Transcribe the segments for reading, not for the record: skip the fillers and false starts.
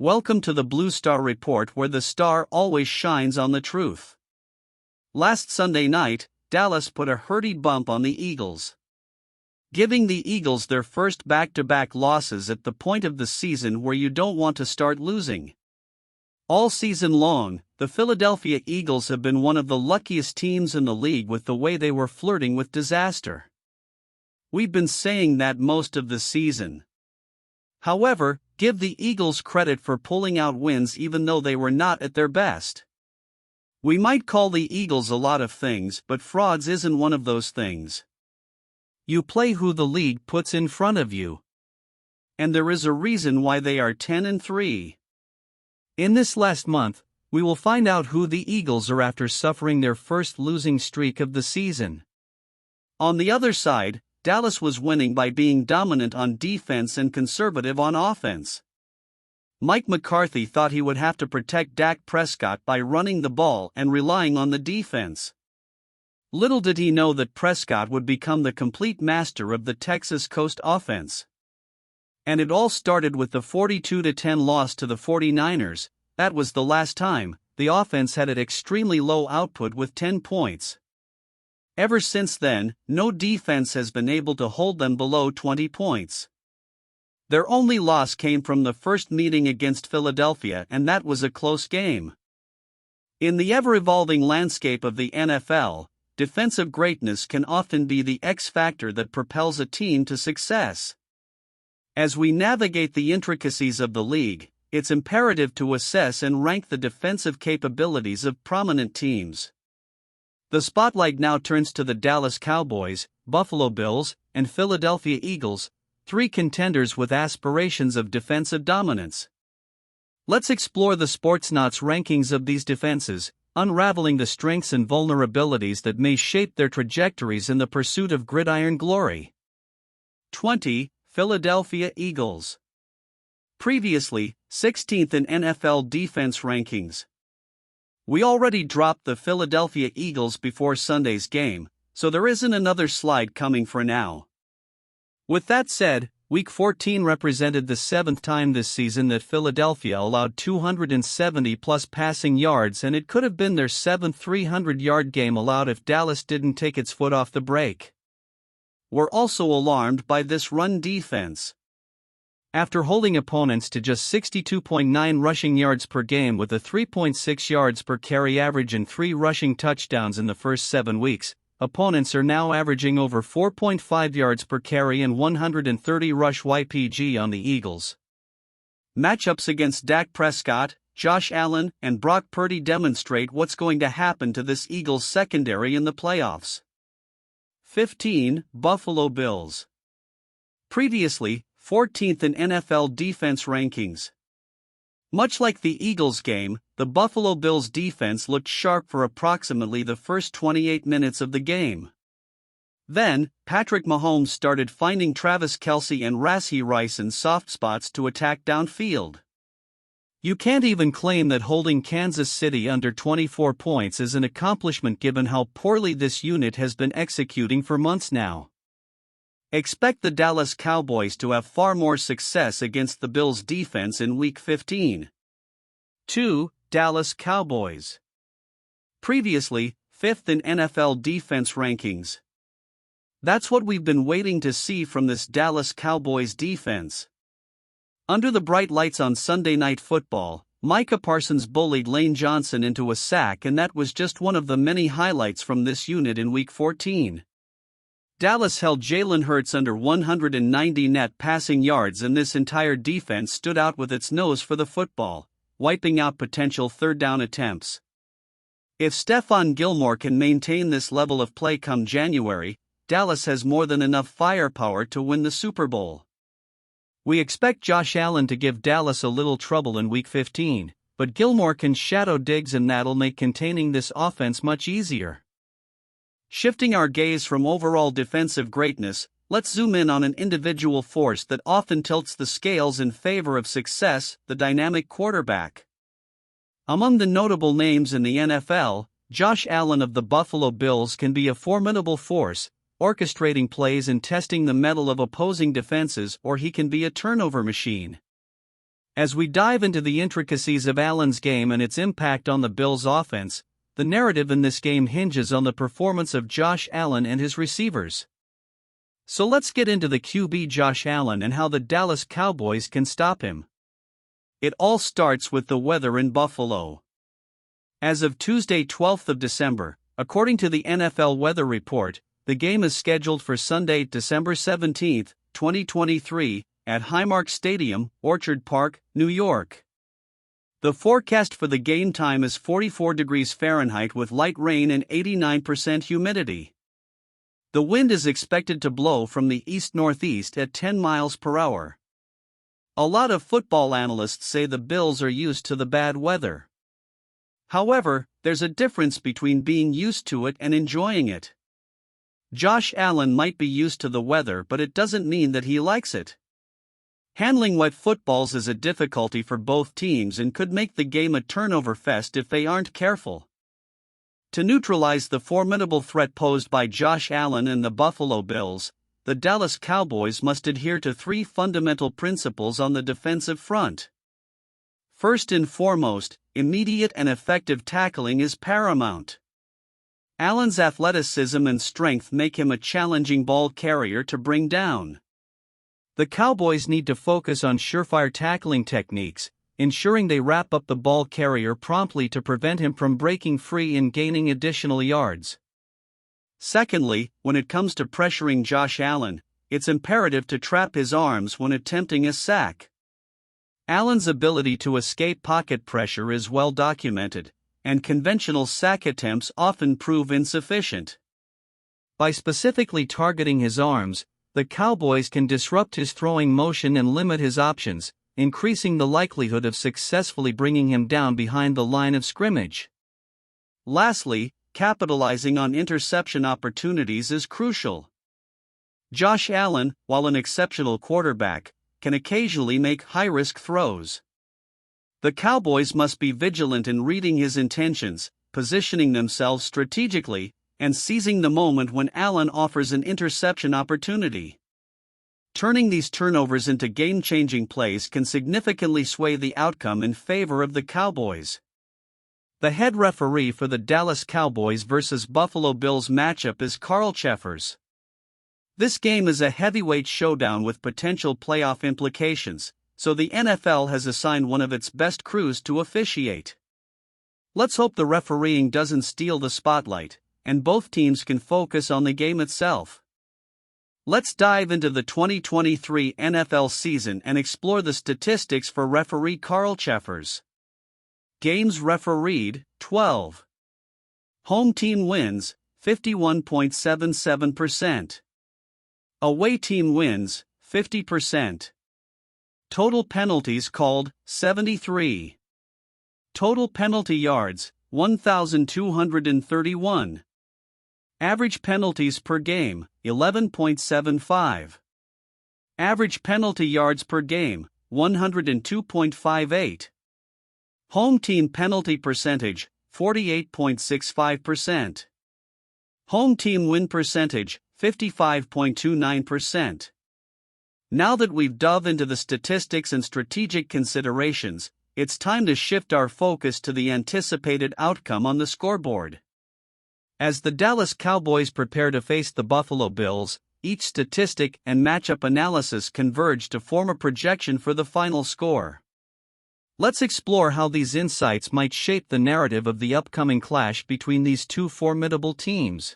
Welcome to the Blue Star Report, where the star always shines on the truth. Last Sunday night, Dallas put a hearty bump on the Eagles, giving the Eagles their first back-to-back losses at the point of the season where you don't want to start losing. All season long, the Philadelphia Eagles have been one of the luckiest teams in the league with the way they were flirting with disaster. We've been saying that most of the season. However, give the Eagles credit for pulling out wins even though they were not at their best. We might call the Eagles a lot of things, but frauds isn't one of those things. You play who the league puts in front of you. And there is a reason why they are 10-3. In this last month, we will find out who the Eagles are after suffering their first losing streak of the season. On the other side, Dallas was winning by being dominant on defense and conservative on offense. Mike McCarthy thought he would have to protect Dak Prescott by running the ball and relying on the defense. Little did he know that Prescott would become the complete master of the Texas Coast offense. And it all started with the 42-10 loss to the 49ers. That was the last time the offense had an extremely low output with 10 points. Ever since then, no defense has been able to hold them below 20 points. Their only loss came from the first meeting against Philadelphia, and that was a close game. In the ever-evolving landscape of the NFL, defensive greatness can often be the X factor that propels a team to success. As we navigate the intricacies of the league, it's imperative to assess and rank the defensive capabilities of prominent teams. The spotlight now turns to the Dallas Cowboys, Buffalo Bills, and Philadelphia Eagles, three contenders with aspirations of defensive dominance. Let's explore the Sportsnaut's rankings of these defenses, unraveling the strengths and vulnerabilities that may shape their trajectories in the pursuit of gridiron glory. 20. Philadelphia Eagles. Previously, 16th in NFL defense rankings. We already dropped the Philadelphia Eagles before Sunday's game, so there isn't another slide coming for now. With that said, Week 14 represented the seventh time this season that Philadelphia allowed 270-plus passing yards, and it could have been their seventh 300-yard game allowed if Dallas didn't take its foot off the brake. We're also alarmed by this run defense. After holding opponents to just 62.9 rushing yards per game with a 3.6 yards per carry average and 3 rushing touchdowns in the first 7 weeks, opponents are now averaging over 4.5 yards per carry and 130 rush YPG on the Eagles. Matchups against Dak Prescott, Josh Allen, and Brock Purdy demonstrate what's going to happen to this Eagles secondary in the playoffs. 15. Buffalo Bills. Previously, 14th in NFL defense rankings. Much like the Eagles game, the Buffalo Bills defense looked sharp for approximately the first 28 minutes of the game. Then, Patrick Mahomes started finding Travis Kelce and Rashee Rice in soft spots to attack downfield. You can't even claim that holding Kansas City under 24 points is an accomplishment given how poorly this unit has been executing for months now. Expect the Dallas Cowboys to have far more success against the Bills' defense in Week 15. 2. Dallas Cowboys. Previously, 5th in NFL defense rankings. That's what we've been waiting to see from this Dallas Cowboys defense. Under the bright lights on Sunday Night Football, Micah Parsons bullied Lane Johnson into a sack, and that was just one of the many highlights from this unit in Week 14. Dallas held Jalen Hurts under 190 net passing yards, and this entire defense stood out with its nose for the football, wiping out potential third-down attempts. If Stephon Gilmore can maintain this level of play come January, Dallas has more than enough firepower to win the Super Bowl. We expect Josh Allen to give Dallas a little trouble in Week 15, but Gilmore can shadow Diggs, and that'll make containing this offense much easier. Shifting our gaze from overall defensive greatness, let's zoom in on an individual force that often tilts the scales in favor of success: the dynamic quarterback. Among the notable names in the NFL, Josh Allen of the Buffalo Bills can be a formidable force, orchestrating plays and testing the mettle of opposing defenses, or he can be a turnover machine. As we dive into the intricacies of Allen's game and its impact on the Bills' offense, the narrative in this game hinges on the performance of Josh Allen and his receivers. So let's get into the QB Josh Allen and how the Dallas Cowboys can stop him. It all starts with the weather in Buffalo. As of Tuesday, 12th of December, according to the NFL Weather Report, the game is scheduled for Sunday, December 17, 2023, at Highmark Stadium, Orchard Park, New York. The forecast for the game time is 44 degrees Fahrenheit with light rain and 89% humidity. The wind is expected to blow from the east-northeast at 10 miles per hour. A lot of football analysts say the Bills are used to the bad weather. However, there's a difference between being used to it and enjoying it. Josh Allen might be used to the weather, but it doesn't mean that he likes it. Handling wet footballs is a difficulty for both teams and could make the game a turnover fest if they aren't careful. To neutralize the formidable threat posed by Josh Allen and the Buffalo Bills, the Dallas Cowboys must adhere to three fundamental principles on the defensive front. First and foremost, immediate and effective tackling is paramount. Allen's athleticism and strength make him a challenging ball carrier to bring down. The Cowboys need to focus on surefire tackling techniques, ensuring they wrap up the ball carrier promptly to prevent him from breaking free and gaining additional yards. Secondly, when it comes to pressuring Josh Allen, it's imperative to trap his arms when attempting a sack. Allen's ability to escape pocket pressure is well documented, and conventional sack attempts often prove insufficient. By specifically targeting his arms, the Cowboys can disrupt his throwing motion and limit his options, increasing the likelihood of successfully bringing him down behind the line of scrimmage. Lastly, capitalizing on interception opportunities is crucial. Josh Allen, while an exceptional quarterback, can occasionally make high-risk throws. The Cowboys must be vigilant in reading his intentions, positioning themselves strategically, and seizing the moment when Allen offers an interception opportunity. Turning these turnovers into game-changing plays can significantly sway the outcome in favor of the Cowboys. The head referee for the Dallas Cowboys vs. Buffalo Bills matchup is Carl Cheffers. This game is a heavyweight showdown with potential playoff implications, so the NFL has assigned one of its best crews to officiate. Let's hope the refereeing doesn't steal the spotlight, and both teams can focus on the game itself. Let's dive into the 2023 NFL season and explore the statistics for referee Carl Cheffers. Games refereed, 12. Home team wins, 51.77%. Away team wins, 50%. Total penalties called, 73. Total penalty yards, 1,231. Average penalties per game, 11.75. Average penalty yards per game, 102.58. Home team penalty percentage, 48.65%. Home team win percentage, 55.29%. Now that we've dove into the statistics and strategic considerations, it's time to shift our focus to the anticipated outcome on the scoreboard. As the Dallas Cowboys prepare to face the Buffalo Bills, each statistic and matchup analysis converge to form a projection for the final score. Let's explore how these insights might shape the narrative of the upcoming clash between these two formidable teams.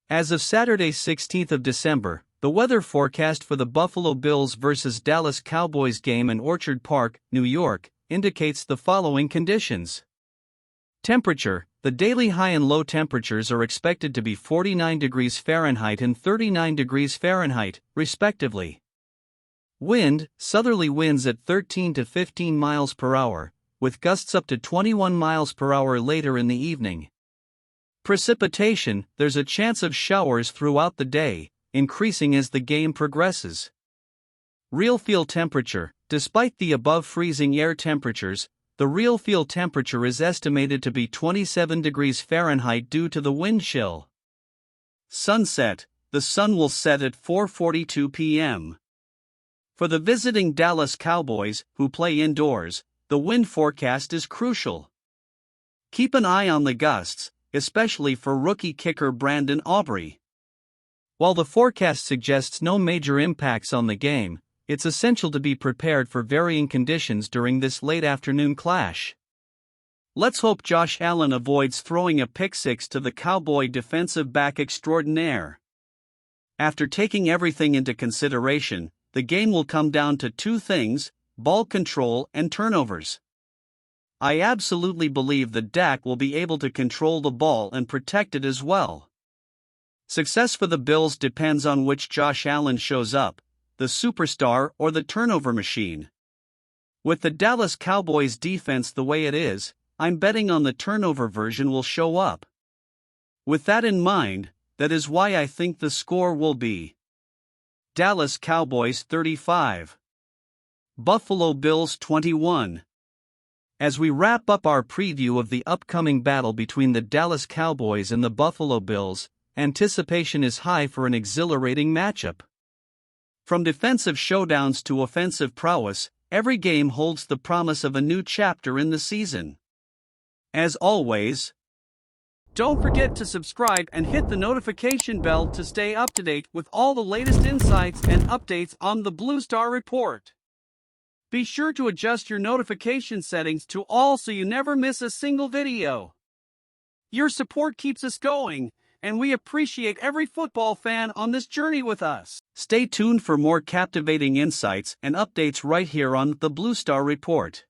As of Saturday, 16th of December, the weather forecast for the Buffalo Bills vs. Dallas Cowboys game in Orchard Park, New York, indicates the following conditions. Temperature: the daily high and low temperatures are expected to be 49 degrees Fahrenheit and 39 degrees Fahrenheit, respectively. Wind: southerly winds at 13 to 15 miles per hour, with gusts up to 21 miles per hour later in the evening. Precipitation: there's a chance of showers throughout the day, increasing as the game progresses. Real field temperature: despite the above freezing air temperatures, the real field temperature is estimated to be 27 degrees Fahrenheit due to the wind chill. Sunset: the sun will set at 4:42 p.m. For the visiting Dallas Cowboys, who play indoors, the wind forecast is crucial. Keep an eye on the gusts, especially for rookie kicker Brandon Aubrey. While the forecast suggests no major impacts on the game, it's essential to be prepared for varying conditions during this late afternoon clash. Let's hope Josh Allen avoids throwing a pick-six to the Cowboy defensive back extraordinaire. After taking everything into consideration, the game will come down to two things: ball control and turnovers. I absolutely believe that Dak will be able to control the ball and protect it as well. Success for the Bills depends on which Josh Allen shows up, the superstar or the turnover machine. With the Dallas Cowboys defense the way it is, I'm betting on the turnover version will show up. With that in mind, that is why I think the score will be Dallas Cowboys 35, Buffalo Bills 21. As we wrap up our preview of the upcoming battle between the Dallas Cowboys and the Buffalo Bills, anticipation is high for an exhilarating matchup. From defensive showdowns to offensive prowess, every game holds the promise of a new chapter in the season. As always, don't forget to subscribe and hit the notification bell to stay up to date with all the latest insights and updates on the Blue Star Report. Be sure to adjust your notification settings to all so you never miss a single video. Your support keeps us going, and we appreciate every football fan on this journey with us. Stay tuned for more captivating insights and updates right here on the Blue Star Report.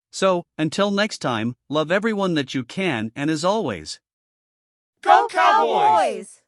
So, until next time, love everyone that you can, and as always, Go Cowboys!